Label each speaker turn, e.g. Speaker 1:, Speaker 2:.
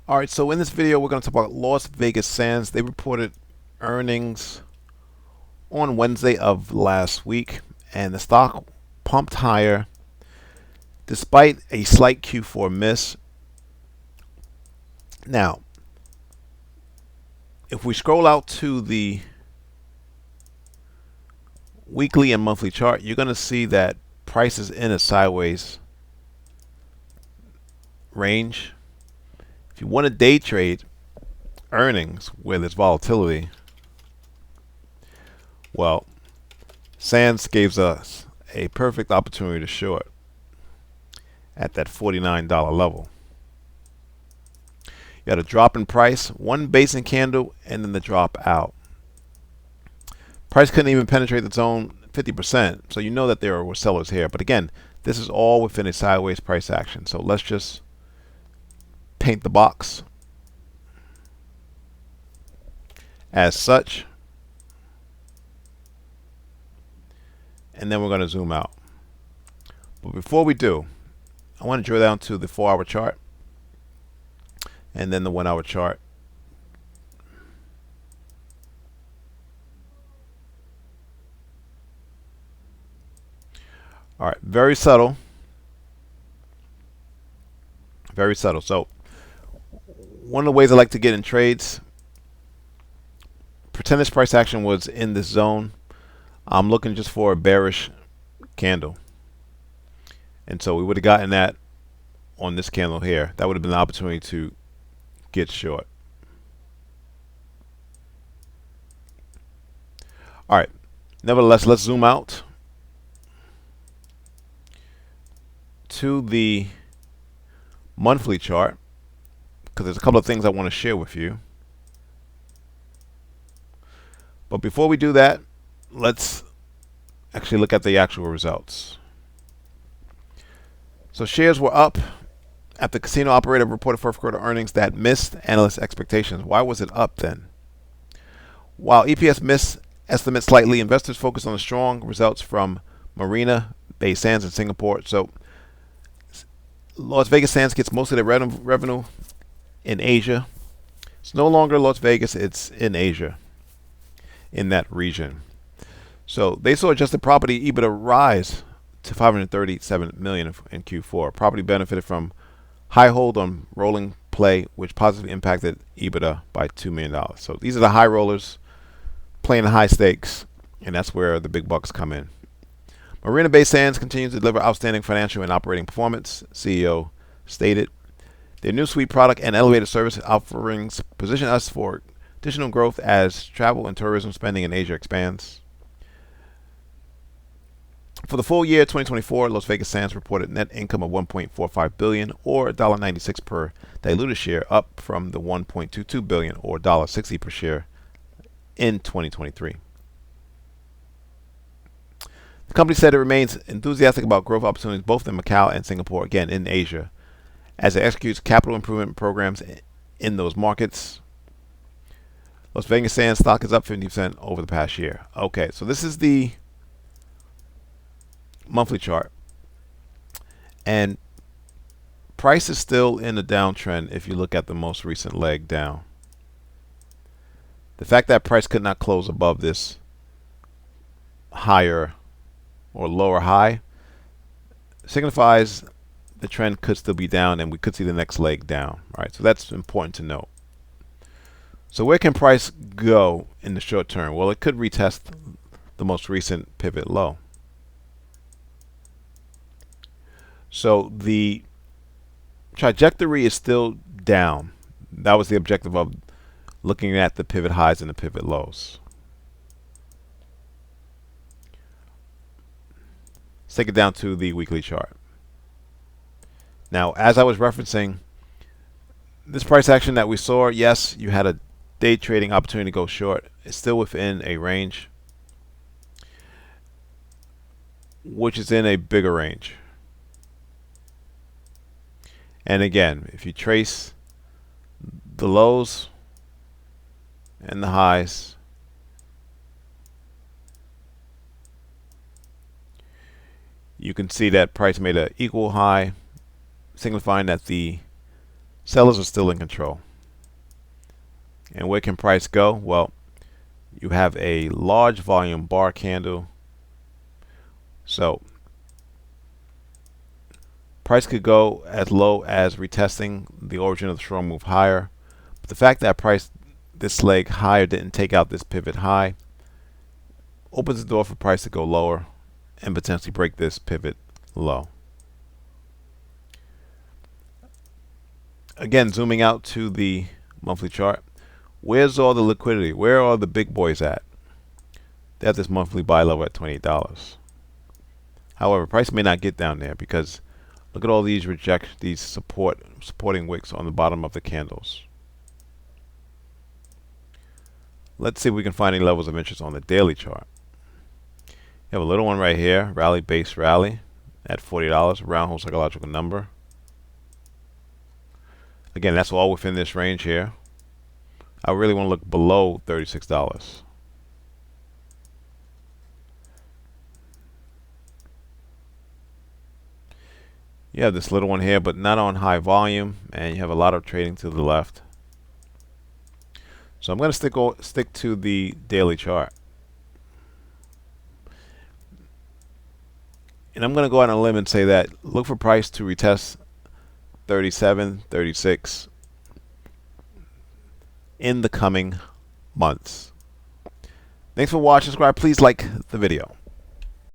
Speaker 1: All right, so in this video, we're going to talk about Las Vegas Sands. They reported earnings on Wednesday of last week, and the stock pumped higher despite a slight Q4 miss. Now, if we scroll out to the weekly and monthly chart, you're going to see that price is in a sideways range. If you want to day trade earnings where there's volatility, well, Sands gives us a perfect opportunity to short at that $49 level. You got a drop in price, one basing candle, and then the drop out. Price couldn't even penetrate the zone 50%, so you know that there were sellers here. But again, this is all within a sideways price action. So let's just paint the box as such, and then we're going to zoom out. But before we do, I want to drill down to the 4-hour chart and then the 1-hour chart. All right, very subtle. Very subtle. So one of the ways I like to get in trades, pretend this price action was in this zone. I'm looking just for a bearish candle. And so we would have gotten that on this candle here. That would have been an opportunity to get short. All right. Nevertheless, let's zoom out to the monthly chart, because there's a couple of things I want to share with you. But before we do that, let's actually look at the actual results. So shares were up after the casino operator reported fourth quarter earnings that missed analyst expectations. Why was it up then? While EPS missed estimates slightly, investors focused on the strong results from Marina Bay Sands in Singapore. So Las Vegas Sands gets most of their revenue in Asia. It's no longer Las Vegas, it's in Asia, in that region. So they saw adjusted property EBITDA rise to $537 million in Q4. Property benefited from high hold on rolling play, which positively impacted EBITDA by $2 million. So these are the high rollers playing high stakes, and that's where the big bucks come in. Marina Bay Sands continues to deliver outstanding financial and operating performance, CEO stated. Their new suite product and elevated service offerings position us for additional growth as travel and tourism spending in Asia expands. For the full year 2024, Las Vegas Sands reported net income of $1.45 billion or $1.96 per diluted share, up from the $1.22 billion or $1.60 per share in 2023. The company said it remains enthusiastic about growth opportunities both in Macao and Singapore, again in Asia, as it executes capital improvement programs in those markets. Las Vegas Sands stock is up 50% over the past year. Okay, so this is the monthly chart, and price is still in a downtrend if you look at the most recent leg down. The fact that price could not close above this higher or lower high signifies the trend could still be down and we could see the next leg down, right? So that's important to note. So where can price go in the short term? Well, it could retest the most recent pivot low. So the trajectory is still down. That was the objective of looking at the pivot highs and the pivot lows. Let's take it down to the weekly chart. Now, as I was referencing, this price action that we saw, yes, you had a day trading opportunity to go short. It's still within a range, which is in a bigger range. And again, if you trace the lows and the highs, you can see that price made an equal high, signifying that the Sellers are still in control. And where can price go? Well, you have a large volume bar candle. So price could go as low as retesting the origin of the strong move higher. But the fact that price this leg higher didn't take out this pivot high opens the door for price to go lower and potentially break this pivot low. Again, zooming out to the monthly chart, where's all the liquidity? Where are the big boys at? They have this monthly buy level at $28. However, price may not get down there because look at all these supporting wicks on the bottom of the candles. Let's see if we can find any levels of interest on the daily chart. You have a little one right here, rally base rally at $40, round hole psychological number. Again, that's all within this range here. I really want to look below $36. You have this little one here, but not on high volume, and you have a lot of trading to the left. So I'm going to stick to the daily chart. And I'm going to go out on a limb and say that look for price to retest 37, 36 in the coming months. Thanks for watching. Subscribe. Please like the video.